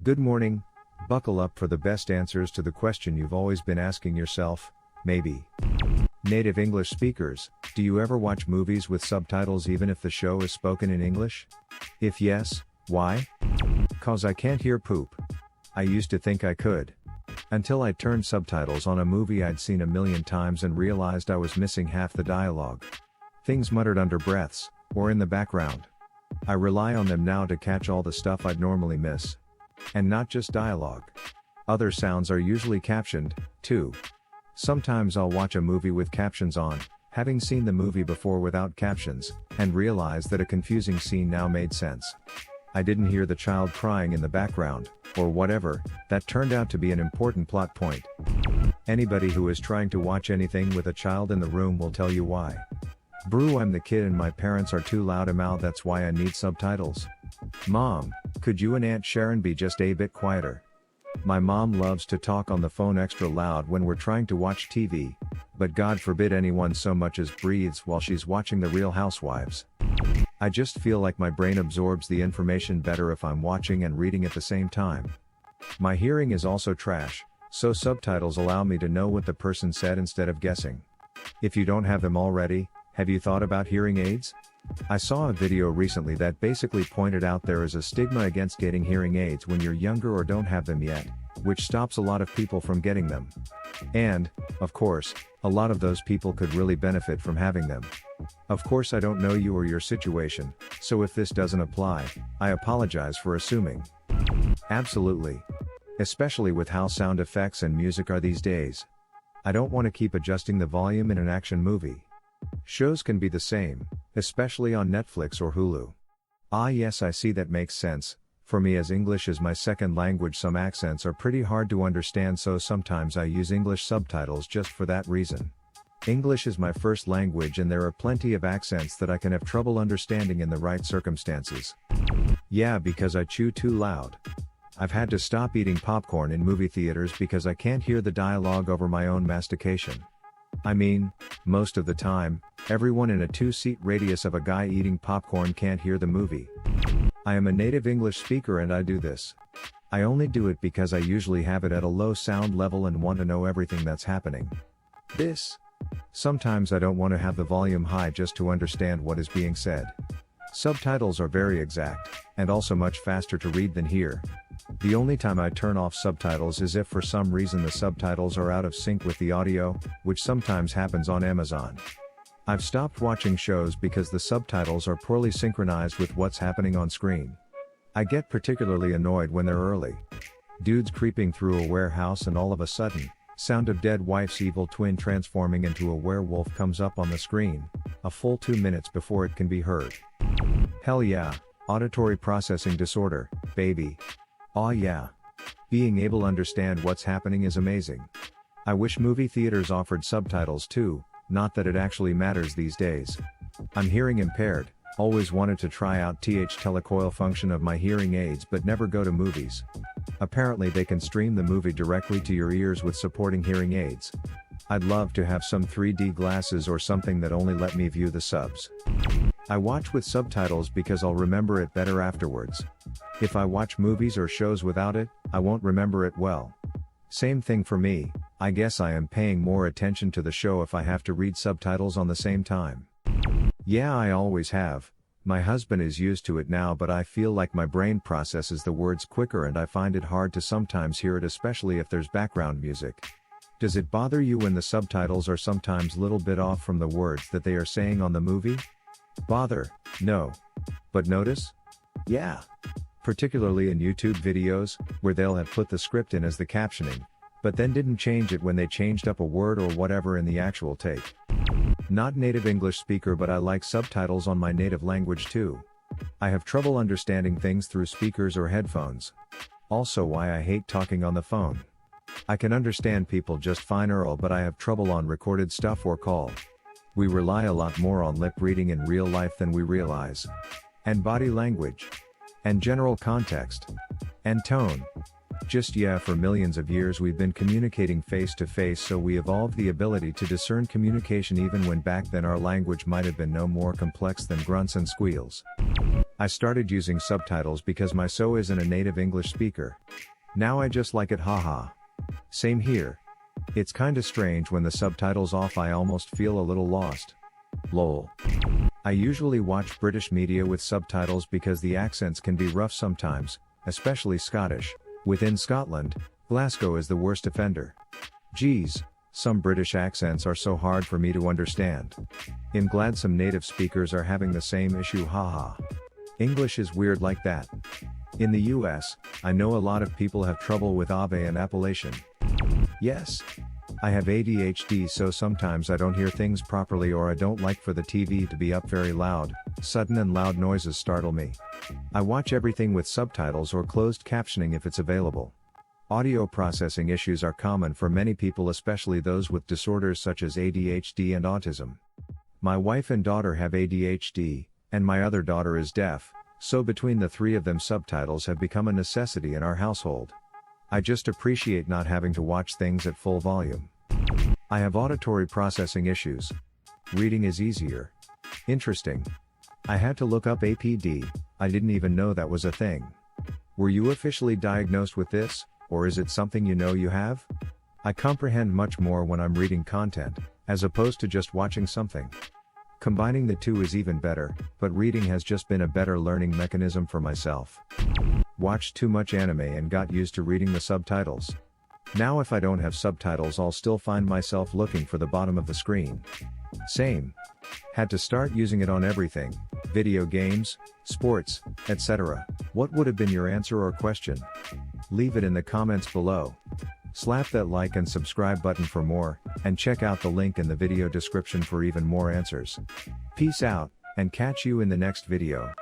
Good morning. Buckle up for the best answers to the question you've always been asking yourself, maybe. Native English speakers, do you ever watch movies with subtitles even if the show is spoken in English? If yes, why? 'Cause I can't hear poop. I used to think I could. Until I turned subtitles on a movie I'd seen a million times and realized I was missing half the dialogue. Things muttered under breaths, or in the background. I rely on them now to catch all the stuff I'd normally miss. And not just dialogue. Other sounds are usually captioned, too. Sometimes I'll watch a movie with captions on, having seen the movie before without captions, and realize that a confusing scene now made sense. I didn't hear the child crying in the background, or whatever, that turned out to be an important plot point. Anybody who is trying to watch anything with a child in the room will tell you why. Brew, I'm the kid and my parents are too loud. That's why I need subtitles. Mom, could you and Aunt Sharon be just a bit quieter? My mom loves to talk on the phone extra loud when we're trying to watch TV, but God forbid anyone so much as breathes while she's watching The Real Housewives. I just feel like my brain absorbs the information better if I'm watching and reading at the same time. My hearing is also trash, so subtitles allow me to know what the person said instead of guessing. If you don't have them already, have you thought about hearing aids? I saw a video recently that basically pointed out there is a stigma against getting hearing aids when you're younger or don't have them yet, which stops a lot of people from getting them. And, of course, a lot of those people could really benefit from having them. Of course, I don't know you or your situation, so if this doesn't apply, I apologize for assuming. Absolutely. Especially with how sound effects and music are these days. I don't want to keep adjusting the volume in an action movie. Shows can be the same, especially on Netflix or Hulu. Ah yes, I see, that makes sense. For me, as English is my second language, some accents are pretty hard to understand, so sometimes I use English subtitles just for that reason. English is my first language and there are plenty of accents that I can have trouble understanding in the right circumstances. Yeah, because I chew too loud. I've had to stop eating popcorn in movie theaters because I can't hear the dialogue over my own mastication. I mean, most of the time, everyone in a 2-seat radius of a guy eating popcorn can't hear the movie. I am a native English speaker and I do this. I only do it because I usually have it at a low sound level and want to know everything that's happening. Sometimes I don't want to have the volume high just to understand what is being said. Subtitles are very exact, and also much faster to read than hear. The only time I turn off subtitles is if for some reason the subtitles are out of sync with the audio, which sometimes happens on Amazon. I've stopped watching shows because the subtitles are poorly synchronized with what's happening on screen. I get particularly annoyed when they're early. Dudes creeping through a warehouse and all of a sudden, sound of dead wife's evil twin transforming into a werewolf comes up on the screen, a full 2 minutes before it can be heard. Hell yeah, auditory processing disorder, baby. Aw yeah. Being able to understand what's happening is amazing. I wish movie theaters offered subtitles too, not that it actually matters these days. I'm hearing impaired, always wanted to try out telecoil function of my hearing aids but never go to movies. Apparently they can stream the movie directly to your ears with supporting hearing aids. I'd love to have some 3D glasses or something that only let me view the subs. I watch with subtitles because I'll remember it better afterwards. If I watch movies or shows without it, I won't remember it well. Same thing for me, I guess I am paying more attention to the show if I have to read subtitles on the same time. Yeah, I always have. My husband is used to it now, but I feel like my brain processes the words quicker and I find it hard to sometimes hear it, especially if there's background music. Does it bother you when the subtitles are sometimes little bit off from the words that they are saying on the movie? Bother? No. But notice? Yeah. Particularly in YouTube videos, where they'll have put the script in as the captioning, but then didn't change it when they changed up a word or whatever in the actual take. Not native English speaker, but I like subtitles on my native language too. I have trouble understanding things through speakers or headphones. Also why I hate talking on the phone. I can understand people just fine, Earl, but I have trouble on recorded stuff or call. We rely a lot more on lip reading in real life than we realize. And body language. And general context. And tone. Just yeah, for millions of years we've been communicating face to face, so we evolved the ability to discern communication even when back then our language might have been no more complex than grunts and squeals. I started using subtitles because my so isn't a native English speaker. Now I just like it, haha. Same here. It's kinda strange when the subtitles off, I almost feel a little lost. Lol. I usually watch British media with subtitles because the accents can be rough sometimes, especially Scottish. Within Scotland, Glasgow is the worst offender. Geez, some British accents are so hard for me to understand. I'm glad some native speakers are having the same issue, haha. English is weird like that. In the US, I know a lot of people have trouble with ave and appellation. Yes. I have ADHD, so sometimes I don't hear things properly, or I don't like for the TV to be up very loud. Sudden and loud noises startle me. I watch everything with subtitles or closed captioning if it's available. Audio processing issues are common for many people, especially those with disorders such as ADHD and autism. My wife and daughter have ADHD, and my other daughter is deaf, so between the three of them, subtitles have become a necessity in our household. I just appreciate not having to watch things at full volume. I have auditory processing issues. Reading is easier. Interesting. I had to look up APD, I didn't even know that was a thing. Were you officially diagnosed with this, or is it something you know you have? I comprehend much more when I'm reading content, as opposed to just watching something. Combining the two is even better, but reading has just been a better learning mechanism for myself. Watched too much anime and got used to reading the subtitles. Now if I don't have subtitles, I'll still find myself looking for the bottom of the screen. Same. Had to start using it on everything, video games, sports, etc. What would have been your answer or question? Leave it in the comments below. Slap that like and subscribe button for more, and check out the link in the video description for even more answers. Peace out, and catch you in the next video.